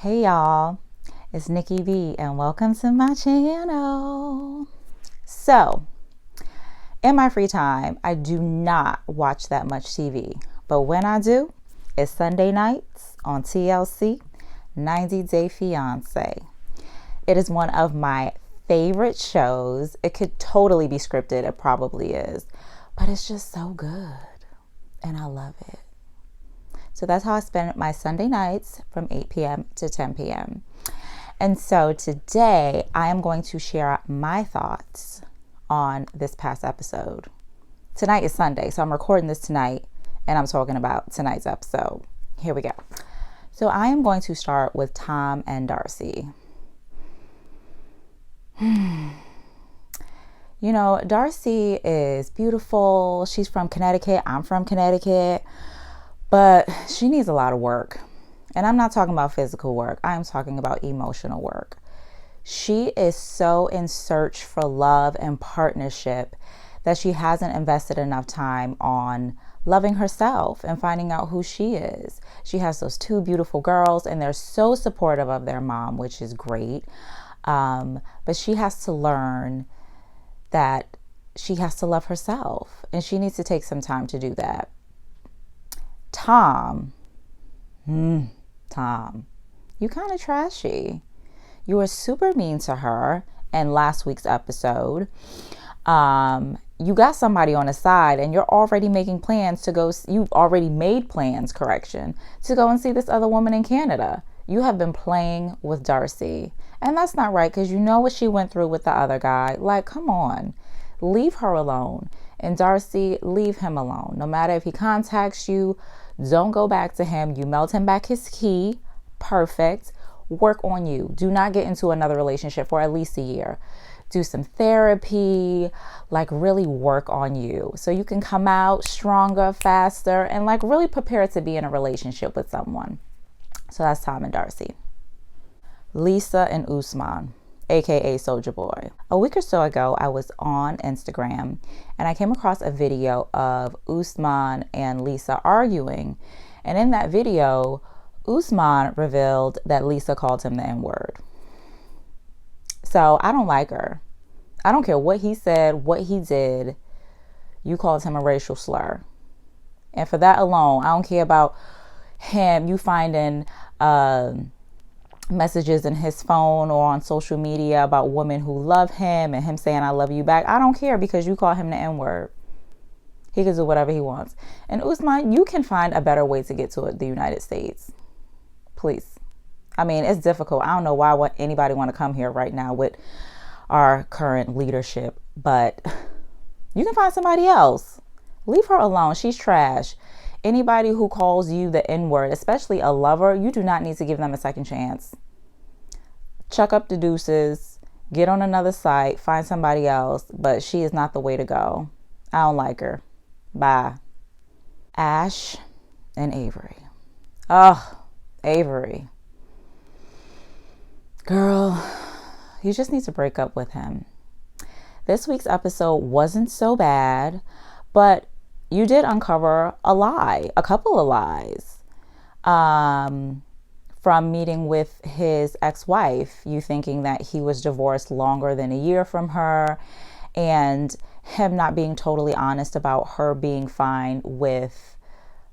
Hey y'all, it's Nikki B and welcome to my channel. So, in my free time, I do not watch that much TV, but when I do, it's Sunday nights on TLC, 90 Day Fiance. It is one of my favorite shows. It could totally be scripted, it probably is, but it's just so good and I love it. So that's how I spend my Sunday nights from 8 p.m. to 10 p.m. And so today I am going to share my thoughts on this past episode. Tonight is Sunday, so I'm recording this tonight and I'm talking about tonight's episode. Here we go. So I am going to start with Tom and Darcy. You know, Darcy is beautiful. She's from Connecticut. I'm from Connecticut. But she needs a lot of work. And I'm not talking about physical work. I'm talking about emotional work. She is so in search for love and partnership that she hasn't invested enough time on loving herself and finding out who she is. She has those two beautiful girls and they're so supportive of their mom, which is great. But she has to learn that she has to love herself and she needs to take some time to do that. Tom, you kind of trashy. You were super mean to her in last week's episode. You got somebody on the side and you're already making plans to go. You've already made plans, to go and see this other woman in Canada. You have been playing with Darcy. And that's not right because you know what she went through with the other guy. Like, come on, leave her alone. And Darcy, leave him alone. No matter if he contacts you, don't go back to him. You mailed him back his key. Perfect. Work on you. Do not get into another relationship for at least a year. Do some therapy, like really work on you so you can come out stronger, faster, and like really prepare to be in a relationship with someone. So that's Tom and Darcy. Lisa and Othman, aka Soulja Boy. A week or so ago, I was on Instagram and I came across a video of Othman and Lisa arguing. And in that video, Othman revealed that Lisa called him the N-word. So I don't like her. I don't care what he said, what he did. You called him a racial slur. And for that alone, I don't care about him, you finding messages in his phone or on social media about women who love him and him saying I love you back. I don't care because you call him the N-word. He can do whatever he wants. And Othman, you can find a better way to get to the United States. Please. I mean, it's difficult. I don't know why anybody want to come here right now with our current leadership, but you can find somebody else. Leave her alone. She's trash. Anybody who calls you the N-word, especially a lover, you do not need to give them a second chance. Chuck up the deuces, get on another site, find somebody else, but she is not the way to go. I don't like her. Bye. Ash and Avery. Oh, Avery. Girl, you just need to break up with him. This week's episode wasn't so bad, but you did uncover a couple of lies. From meeting with his ex-wife, you thinking that he was divorced longer than a year from her, and him not being totally honest about her being fine with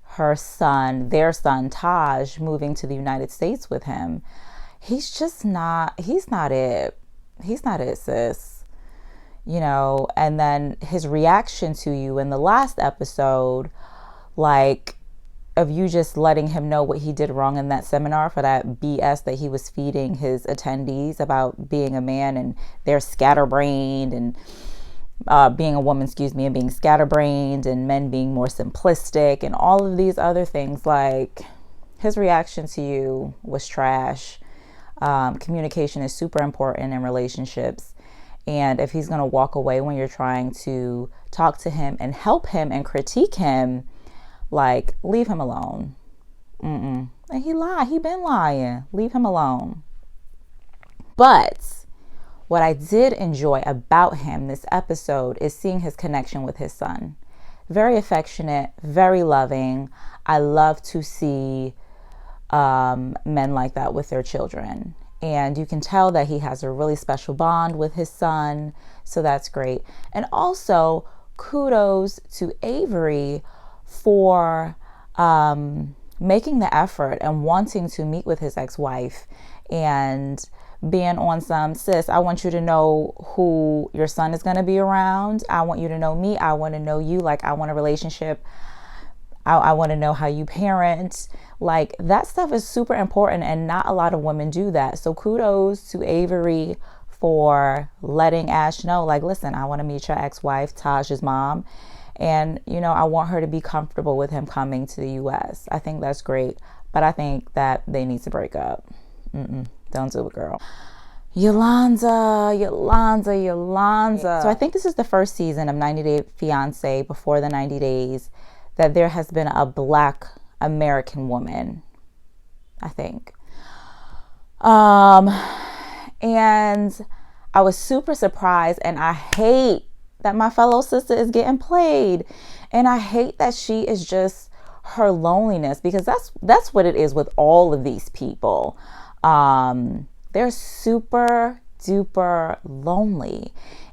her son, their son, Taj, moving to the United States with him. He's not it, sis. You know, and then his reaction to you in the last episode, like of you just letting him know what he did wrong in that seminar for that BS that he was feeding his attendees about being a man and they're scatterbrained and being a woman, and being scatterbrained and men being more simplistic and all of these other things. Like, his reaction to you was trash. Communication is super important in relationships. And if he's going to walk away when you're trying to talk to him and help him and critique him, like, leave him alone. And he been lying. Leave him alone. But what I did enjoy about him this episode is seeing his connection with his son. Very affectionate, very loving. I love to see men like that with their children. And you can tell that he has a really special bond with his son. So that's great. And also, kudos to Avery for making the effort and wanting to meet with his ex-wife and being on some, sis, I want you to know who your son is going to be around. I want you to know me. I want to know you. Like, I want a relationship. I want to know how you parent. Like, that stuff is super important, and not a lot of women do that. So kudos to Avery for letting Ash know, like, listen, I want to meet your ex-wife, Taj's mom. And, you know, I want her to be comfortable with him coming to the U.S. I think that's great. But I think that they need to break up. Don't do it, girl. Yolanda. So I think this is the first season of 90 Day Fiance, before the 90 days, that there has been a Black American woman, I think. And I was super surprised, and I hate that my fellow sister is getting played. And I hate that she is just her loneliness, because that's what it is with all of these people. They're super duper lonely.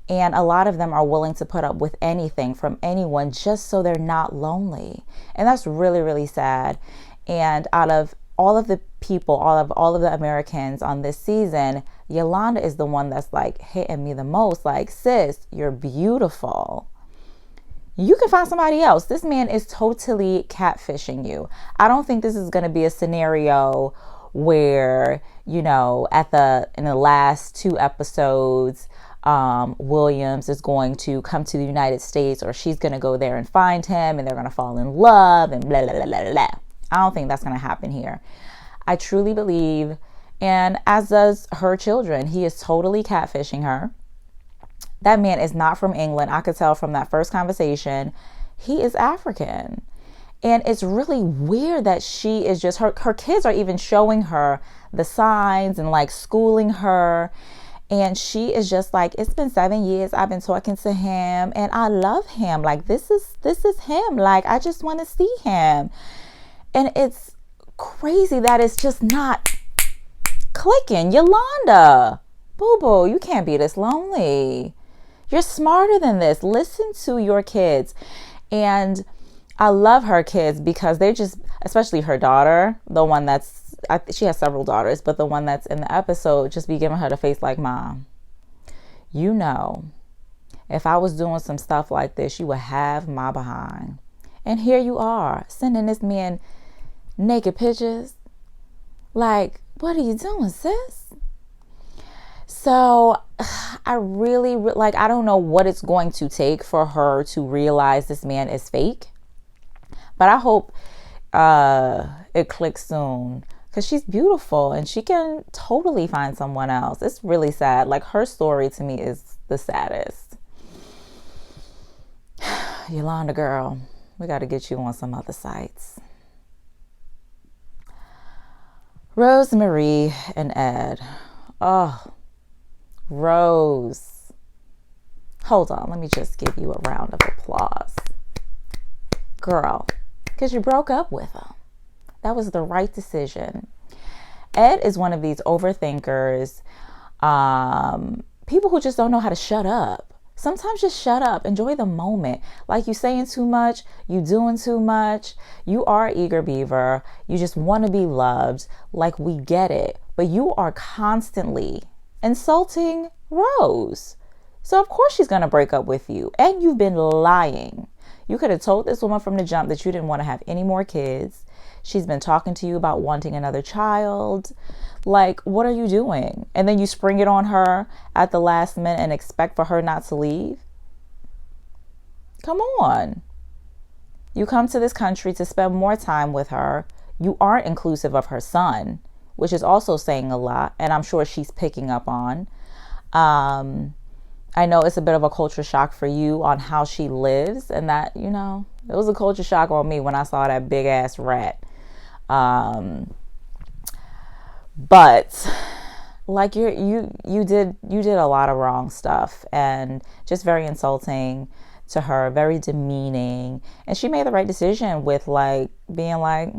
And a lot of them are willing to put up with anything from anyone just so they're not lonely. And that's really, really sad. And out of all of the people, all of the Americans on this season, Yolanda is the one that's like hitting me the most. Like, sis, you're beautiful. You can find somebody else. This man is totally catfishing you. I don't think this is going to be a scenario where, you know, in the last 2 episodes, Williams is going to come to the United States, or she's going to go there and find him, and they're going to fall in love and blah, blah, blah, blah, blah. I don't think that's going to happen here. I truly believe, and as does her children, he is totally catfishing her. That man is not from England. I could tell from that first conversation. He is African. And it's really weird that she is just, her kids are even showing her the signs and like schooling her. And she is just like, it's been 7 years I've been talking to him and I love him. Like, this is him. Like, I just want to see him. And it's crazy that it's just not clicking. Yolanda, boo-boo, you can't be this lonely. You're smarter than this. Listen to your kids. And I love her kids because they just, especially her daughter, the one that's, she has several daughters, but the one that's in the episode, just be giving her the face like, Mom, you know, if I was doing some stuff like this, you would have my behind. And here you are, sending this man naked pictures. Like, what are you doing, sis? So I really, like, I don't know what it's going to take for her to realize this man is fake. But I hope it clicks soon, because she's beautiful and she can totally find someone else. It's really sad. Like, her story to me is the saddest. Yolanda, girl, we got to get you on some other sites. Rosemary and Ed. Oh, Rose. Hold on. Let me just give you a round of applause. Girl, because you broke up with him. That was the right decision. Ed is one of these overthinkers, people who just don't know how to shut up. Sometimes just shut up. Enjoy the moment. Like, you saying too much, you doing too much. You are eager beaver. You just want to be loved. Like, we get it. But you are constantly insulting Rose. So of course she's going to break up with you. And you've been lying. You could have told this woman from the jump that you didn't want to have any more kids. She's been talking to you about wanting another child. Like, what are you doing? And then you spring it on her at the last minute and expect for her not to leave? Come on. You come to this country to spend more time with her. You aren't inclusive of her son, which is also saying a lot, and I'm sure she's picking up on. I know it's a bit of a culture shock for you on how she lives, and that, you know, it was a culture shock on me when I saw that big ass rat. But like, you did a lot of wrong stuff, and just very insulting to her, very demeaning. And she made the right decision with like being like,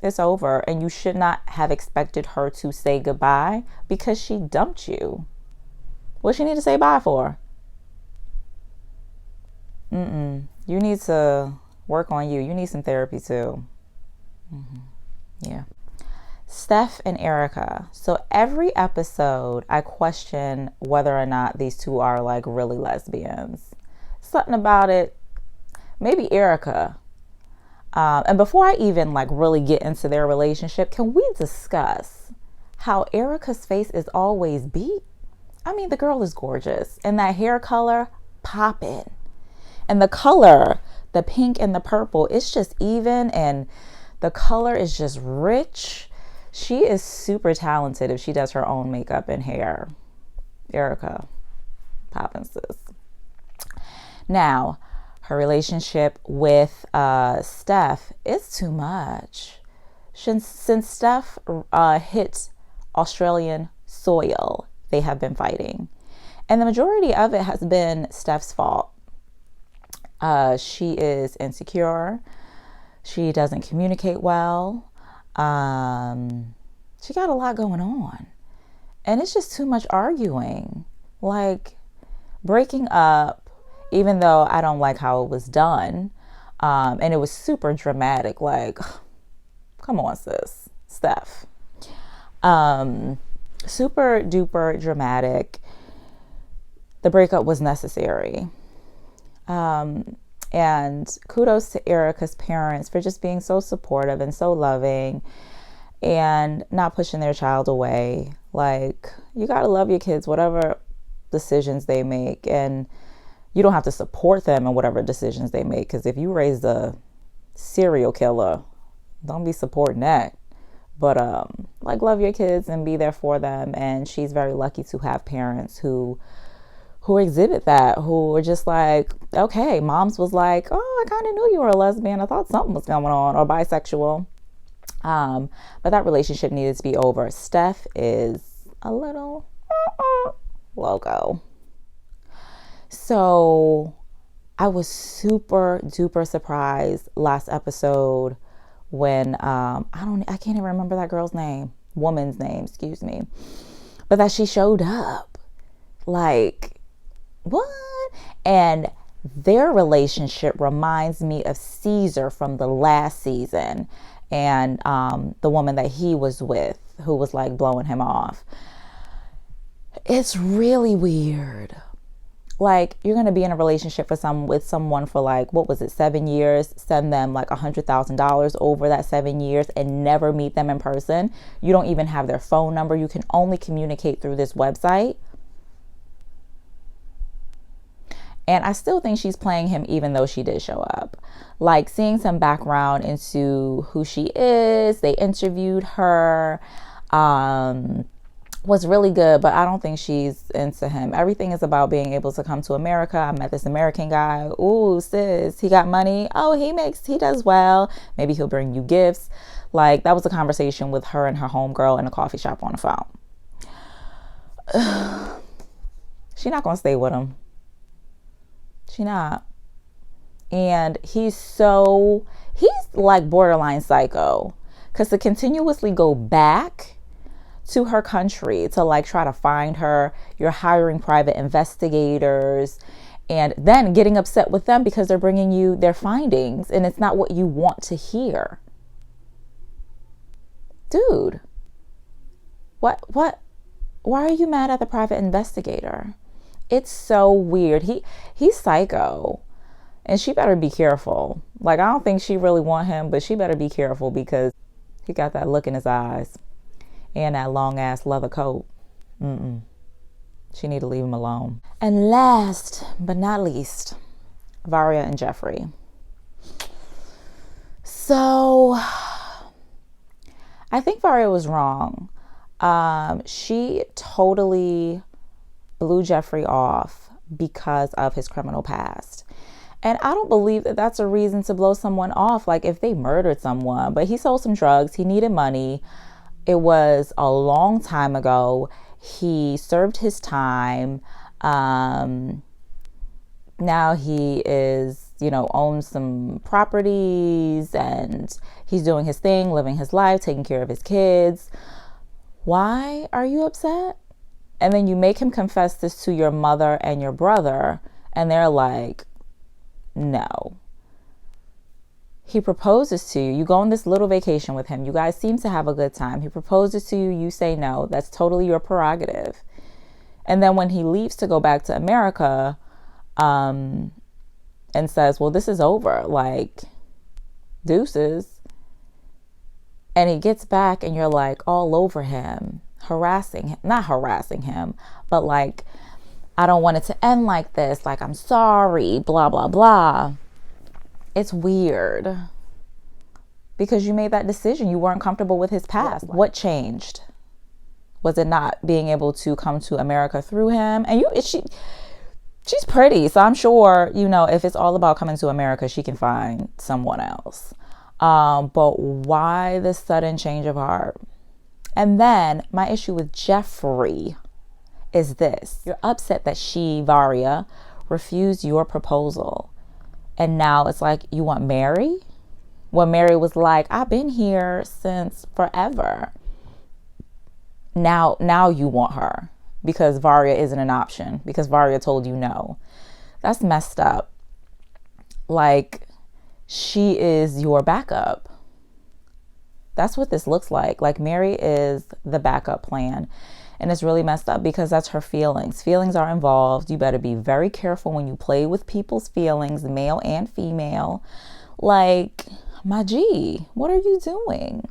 it's over. And you should not have expected her to say goodbye because she dumped you. What she need to say bye for? You need to work on you. You need some therapy too. Yeah. Steph and Erica. So every episode I question whether or not these two are like really lesbians. Something about it. Maybe Erica. And before I even like really get into their relationship, can we discuss how Erica's face is always beat? I mean, the girl is gorgeous. And that hair color, popping. And the color, the pink and the purple, it's just even. And the color is just rich. She is super talented if she does her own makeup and hair. Erica, poppin' sis. Now, her relationship with Steph is too much. Since Steph hit Australian soil, they have been fighting. And the majority of it has been Steph's fault. She is insecure. She doesn't communicate well. She got a lot going on. And it's just too much arguing. Like, breaking up, even though I don't like how it was done. And it was super dramatic. Like, come on, sis. Steph. Super duper dramatic. The breakup was necessary. And kudos to Erica's parents for just being so supportive and so loving and not pushing their child away. Like, you got to love your kids, whatever decisions they make. And you don't have to support them in whatever decisions they make. Because if you raise a serial killer, don't be supporting that. But like, love your kids and be there for them. And she's very lucky to have parents who exhibit that, who are just like, okay, moms was like, oh, I kind of knew you were a lesbian. I thought something was going on, or bisexual. But that relationship needed to be over. Steph is a little loco. So I was super duper surprised last episode when I can't even remember that girl's name, woman's name, excuse me, but that she showed up. Like, what? And their relationship reminds me of Cesar from the last season, and the woman that he was with, who was like blowing him off. It's really weird. Like, you're going to be in a relationship with someone for like, what was it, 7 years, send them like $100,000 over that 7 years and never meet them in person. You don't even have their phone number. You can only communicate through this website. And I still think she's playing him, even though she did show up. Like, seeing some background into who she is. They interviewed her. Was really good, but I don't think she's into him. Everything is about being able to come to America. I met this American guy. Ooh, sis, he got money. Oh, he does well. Maybe he'll bring you gifts. Like, that was a conversation with her and her homegirl in a coffee shop on the phone. She's not gonna stay with him. She not. And he's like borderline psycho, because to continuously go back to her country to like try to find her, you're hiring private investigators and then getting upset with them because they're bringing you their findings and it's not what you want to hear. Dude, why are you mad at the private investigator? It's so weird. He's psycho, and she better be careful. Like, I don't think she really want him, but she better be careful because he got that look in his eyes and that long ass leather coat. She need to leave him alone. And last but not least, Varia and Jeffrey. So I think Varia was wrong. She totally blew Jeffrey off because of his criminal past. And I don't believe that that's a reason to blow someone off. Like, if they murdered someone, but he sold some drugs, he needed money. It was a long time ago. He served his time. now he is, owns some properties and he's doing his thing, living his life, taking care of his kids. Why are you upset? And then you make him confess this to your mother and your brother, and they're like, no. He proposes to you. You go on this little vacation with him. You guys seem to have a good time. He proposes to you. You say no. That's totally your prerogative. And then when he leaves to go back to America, and says, well, this is over, like, deuces. And he gets back and you're like all over him, not harassing him, but like, I don't want it to end like this. Like, I'm sorry, blah, blah, blah. It's weird because you made that decision. You weren't comfortable with his past. What changed? Was it not being able to come to America through him? And she's pretty, so I'm sure, if it's all about coming to America, she can find someone else. But why this sudden change of heart? And then my issue with Jeffrey is this. You're upset that Varia, refused your proposal. And now it's like, you want Mary? When Mary was like, I've been here since forever. Now you want her because Varia isn't an option, because Varia told you no. That's messed up. Like, she is your backup. That's what this looks like. Like, Mary is the backup plan. And it's really messed up because that's her feelings. Feelings are involved. You better be very careful when you play with people's feelings, male and female. Like, my G, what are you doing?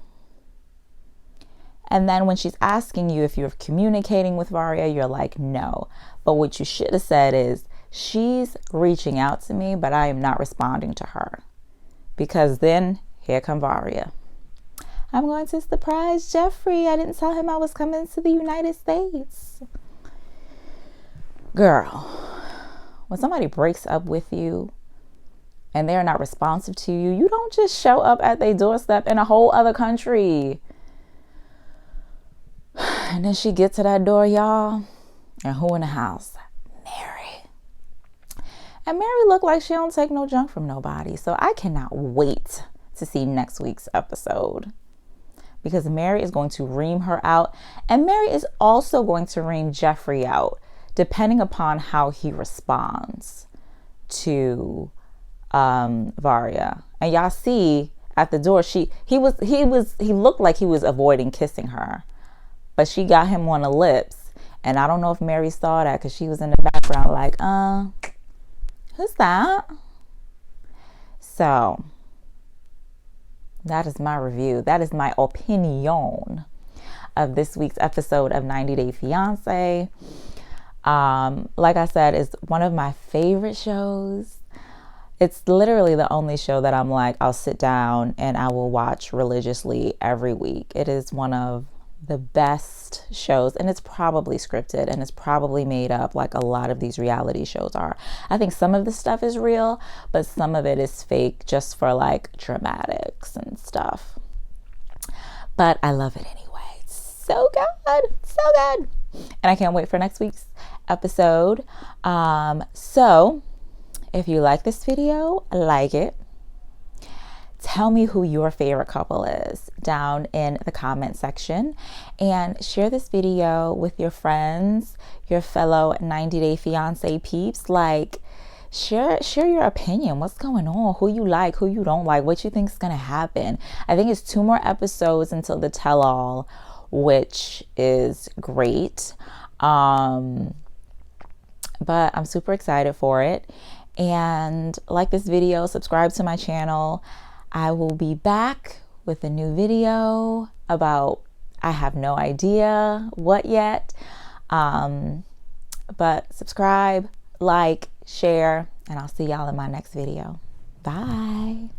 And then when she's asking you if you're communicating with Varia, you're like, no. But what you should have said is, she's reaching out to me, but I am not responding to her. Because then, here come Varia. I'm going to surprise Jeffrey. I didn't tell him I was coming to the United States. Girl, when somebody breaks up with you and they're not responsive to you, you don't just show up at their doorstep in a whole other country. And then she gets to that door, y'all. And who in the house? Mary. And Mary looked like she don't take no junk from nobody. So I cannot wait to see next week's episode. Because Mary is going to ream her out. And Mary is also going to ream Jeffrey out, depending upon how he responds to Varia. And y'all see at the door, he looked like he was avoiding kissing her. But she got him on the lips. And I don't know if Mary saw that because she was in the background like, who's that? So that is my review. That is my opinion of this week's episode of 90 Day Fiance. Like I said, it's one of my favorite shows. It's literally the only show that I'm like, I'll sit down and I will watch religiously every week. It is one of the best shows, and it's probably scripted and it's probably made up like a lot of these reality shows are. I think some of the stuff is real, but some of it is fake just for like dramatics and stuff. But I love it anyway. It's so good. So good. And I can't wait for next week's episode. So if you like this video, like it. Tell me who your favorite couple is down in the comment section, and share this video with your friends, your fellow 90 Day Fiance peeps. Like, share your opinion. What's going on? Who you like, who you don't like, what you think is going to happen. I think it's 2 more episodes until the tell-all, which is great. But I'm super excited for it. And like this video, subscribe to my channel. I will be back with a new video about, I have no idea what yet. But subscribe, like, share, and I'll see y'all in my next video. Bye.